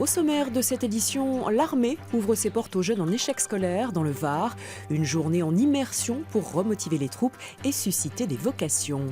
Au sommaire de cette édition, l'armée ouvre ses portes aux jeunes en échec scolaire dans le Var. Une journée en immersion pour remotiver les troupes et susciter des vocations.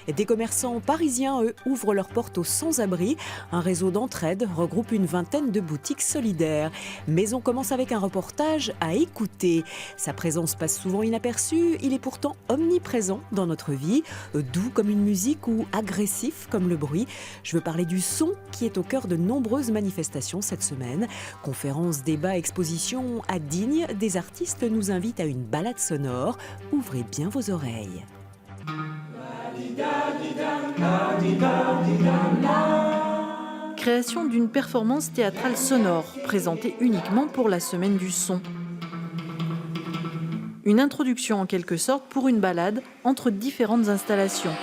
Et des commerçants parisiens, eux, ouvrent leurs portes aux sans-abri. Un réseau d'entraide regroupe une vingtaine de boutiques solidaires. Mais on commence avec un reportage à écouter. Sa présence passe souvent inaperçue, il est pourtant omniprésent dans notre vie, doux comme une musique ou agressif comme le bruit. Je veux parler du son qui est au cœur de nombreuses manifestations cette semaine. Conférences, débats, expositions à Digne, des artistes nous invitent à une balade sonore. Ouvrez bien vos oreilles. Création d'une performance théâtrale sonore, présentée uniquement pour la semaine du son. Une introduction en quelque sorte pour une balade entre différentes installations.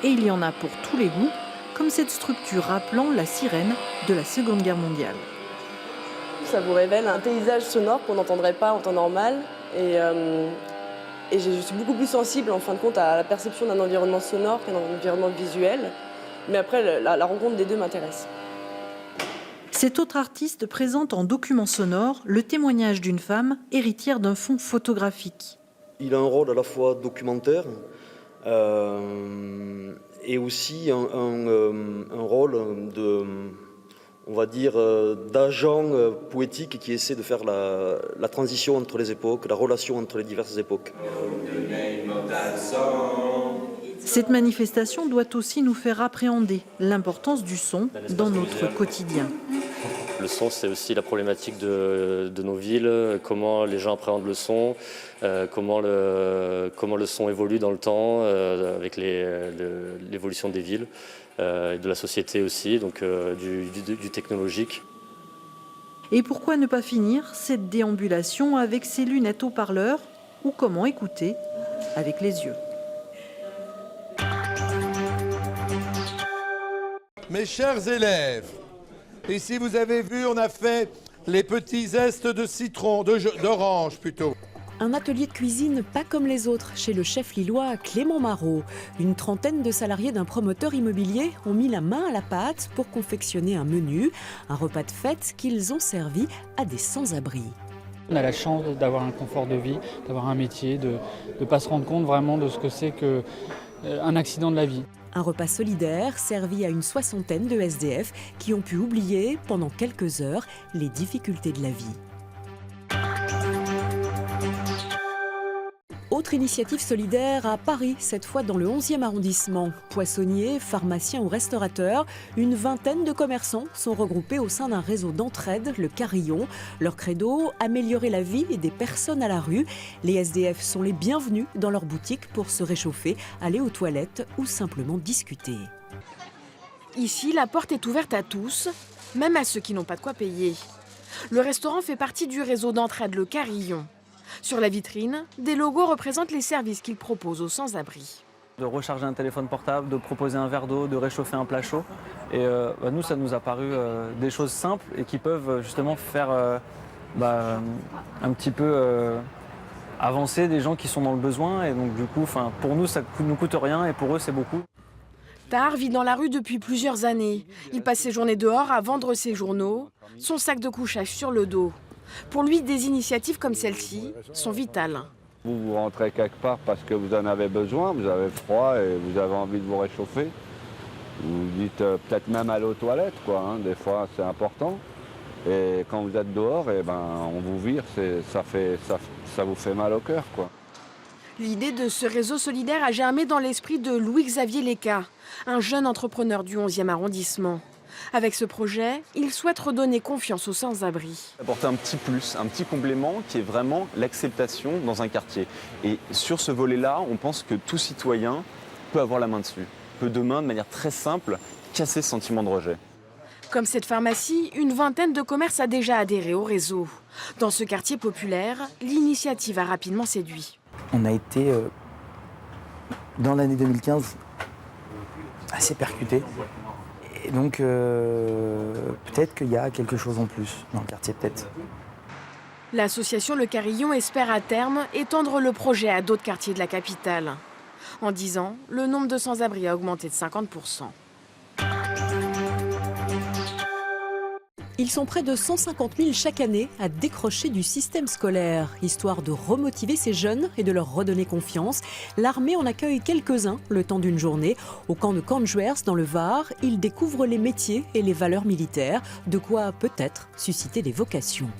Et il y en a pour tous les goûts, comme cette structure rappelant la sirène de la Seconde Guerre mondiale. Ça vous révèle un paysage sonore qu'on n'entendrait pas en temps normal. Et je suis beaucoup plus sensible en fin de compte à la perception d'un environnement sonore qu'un environnement visuel. Mais après, la rencontre des deux m'intéresse. Cet autre artiste présente en document sonore le témoignage d'une femme héritière d'un fonds photographique. Il a un rôle à la fois documentaire et aussi un rôle de, on va dire, d'agent poétique qui essaie de faire la transition entre les époques, la relation entre les diverses époques. Cette manifestation doit aussi nous faire appréhender l'importance du son dans notre quotidien. Le son, c'est aussi la problématique de nos villes, comment les gens appréhendent le son, comment le son évolue dans le temps avec l'évolution des villes, et de la société aussi, donc du technologique. Et pourquoi ne pas finir cette déambulation avec ses lunettes haut-parleurs ou comment écouter avec les yeux. Mes chers élèves, ici vous avez vu, on a fait les petits zestes de citron, d'orange plutôt. Un atelier de cuisine pas comme les autres chez le chef lillois Clément Marot. Une trentaine de salariés d'un promoteur immobilier ont mis la main à la pâte pour confectionner un menu, un repas de fête qu'ils ont servi à des sans-abri. On a la chance d'avoir un confort de vie, d'avoir un métier, de ne pas se rendre compte vraiment de ce que c'est qu'un accident de la vie. Un repas solidaire servi à une soixantaine de SDF qui ont pu oublier pendant quelques heures les difficultés de la vie. Autre initiative solidaire à Paris, cette fois dans le 11e arrondissement. Poissonniers, pharmaciens ou restaurateurs, une vingtaine de commerçants sont regroupés au sein d'un réseau d'entraide, le Carillon. Leur credo, améliorer la vie des personnes à la rue. Les SDF sont les bienvenus dans leur boutique pour se réchauffer, aller aux toilettes ou simplement discuter. Ici, la porte est ouverte à tous, même à ceux qui n'ont pas de quoi payer. Le restaurant fait partie du réseau d'entraide, le Carillon. Sur la vitrine, des logos représentent les services qu'il propose aux sans-abri. De recharger un téléphone portable, de proposer un verre d'eau, de réchauffer un plat chaud. Et nous, ça nous a paru des choses simples et qui peuvent justement faire un petit peu avancer des gens qui sont dans le besoin. Et donc du coup, pour nous, ça ne nous coûte rien et pour eux, c'est beaucoup. Tahar vit dans la rue depuis plusieurs années. Il passe ses journées dehors à vendre ses journaux, son sac de couchage sur le dos. Pour lui, des initiatives comme celle-ci sont vitales. Vous rentrez quelque part parce que vous en avez besoin, vous avez froid et vous avez envie de vous réchauffer. Vous dites peut-être même aller aux toilettes, des fois c'est important. Et quand vous êtes dehors, on vous vire, ça vous fait mal au cœur, L'idée de ce réseau solidaire a germé dans l'esprit de Louis-Xavier Léca, un jeune entrepreneur du 11e arrondissement. Avec ce projet, il souhaite redonner confiance aux sans-abri. Apporter un petit plus, un petit complément qui est vraiment l'acceptation dans un quartier. Et sur ce volet-là, on pense que tout citoyen peut avoir la main dessus, peut demain, de manière très simple, casser ce sentiment de rejet. Comme cette pharmacie, une vingtaine de commerces a déjà adhéré au réseau. Dans ce quartier populaire, l'initiative a rapidement séduit. On a été, dans l'année 2015, assez percutés. Et donc, peut-être qu'il y a quelque chose en plus dans le quartier, peut-être. L'association Le Carillon espère à terme étendre le projet à d'autres quartiers de la capitale. En 10 ans, le nombre de sans-abri a augmenté de 50%. Ils sont près de 150 000 chaque année à décrocher du système scolaire. Histoire de remotiver ces jeunes et de leur redonner confiance, l'armée en accueille quelques-uns le temps d'une journée. Au camp de Canjuers, dans le Var, ils découvrent les métiers et les valeurs militaires, de quoi peut-être susciter des vocations.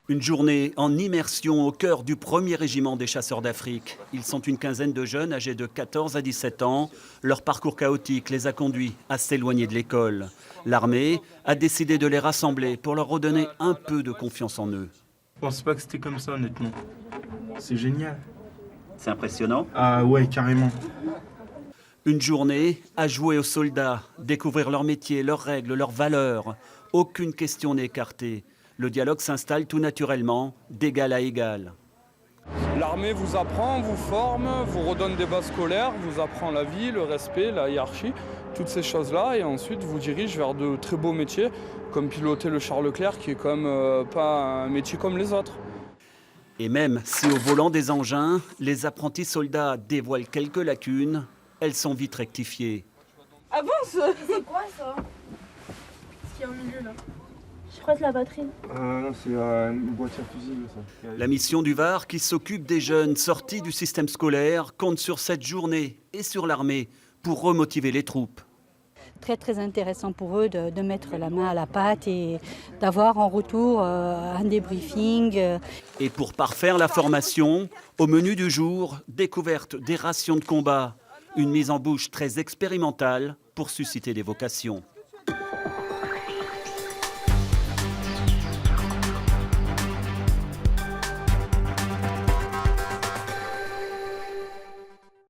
Une journée en immersion au cœur du 1er régiment des chasseurs d'Afrique. Ils sont une quinzaine de jeunes âgés de 14 à 17 ans. Leur parcours chaotique les a conduits à s'éloigner de l'école. L'armée a décidé de les rassembler pour leur redonner un peu de confiance en eux. Je pense pas que c'était comme ça, honnêtement. C'est génial. C'est impressionnant? Ah ouais, carrément. Une journée à jouer aux soldats, découvrir leur métier, leurs règles, leurs valeurs. Aucune question n'est écartée. Le dialogue s'installe tout naturellement, d'égal à égal. L'armée vous apprend, vous forme, vous redonne des bases scolaires, vous apprend la vie, le respect, la hiérarchie, toutes ces choses-là, et ensuite vous dirige vers de très beaux métiers, comme piloter le char Leclerc, qui est quand même pas un métier comme les autres. Et même si au volant des engins, les apprentis soldats dévoilent quelques lacunes, elles sont vite rectifiées. Avance! C'est quoi ça? Ce qu'il y a au milieu là? Je crois que c'est la batterie. Non, c'est une boîtière fusible, ça. La mission du Var, qui s'occupe des jeunes sortis du système scolaire, compte sur cette journée et sur l'armée pour remotiver les troupes. Très intéressant pour eux de mettre la main à la pâte et d'avoir en retour un débriefing. Et pour parfaire la formation, au menu du jour, découverte des rations de combat, une mise en bouche très expérimentale pour susciter des vocations.